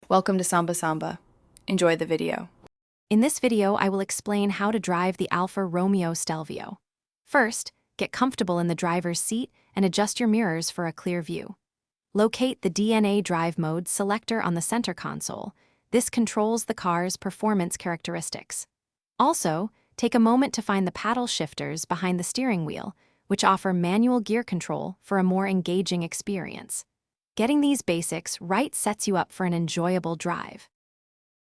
Welcome to Samba Samba. Enjoy the video. In this video, I will explain how to drive the Alfa Romeo Stelvio. First, get comfortable in the driver's seat and adjust your mirrors for a clear view. Locate the DNA Drive Mode selector on the center console. This controls the car's performance characteristics. Also, take a moment to find the paddle shifters behind the steering wheel, which offer manual gear control for a more engaging experience. Getting these basics right sets you up for an enjoyable drive.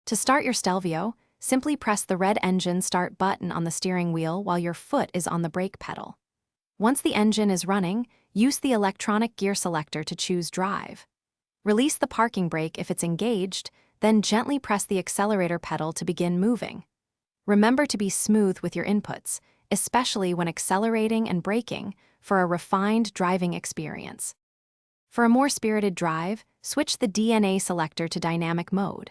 To start your Stelvio, simply press the red engine start button on the steering wheel while your foot is on the brake pedal. Once the engine is running, use the electronic gear selector to choose drive. Release the parking brake if it's engaged, then gently press the accelerator pedal to begin moving. Remember to be smooth with your inputs, especially when accelerating and braking, for a refined driving experience. For a more spirited drive, switch the DNA selector to dynamic mode.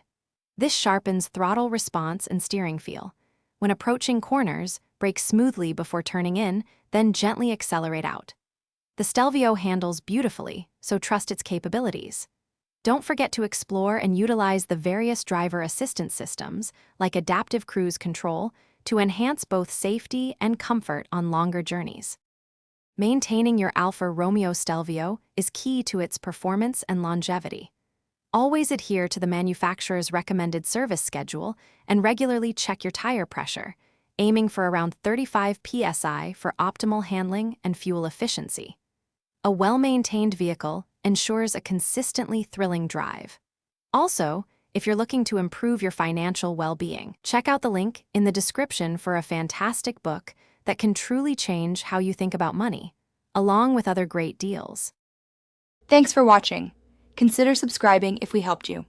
This sharpens throttle response and steering feel. When approaching corners, brake smoothly before turning in, then gently accelerate out. The Stelvio handles beautifully, so trust its capabilities. Don't forget to explore and utilize the various driver assistance systems, like adaptive cruise control, to enhance both safety and comfort on longer journeys. Maintaining your Alfa Romeo Stelvio is key to its performance and longevity. Always adhere to the manufacturer's recommended service schedule and regularly check your tire pressure, aiming for around 35 psi for optimal handling and fuel efficiency. A well-maintained vehicle ensures a consistently thrilling drive. Also, if you're looking to improve your financial well-being, check out the link in the description for a fantastic book that can truly change how you think about money, along with other great deals. Thanks for watching. Consider subscribing if we helped you.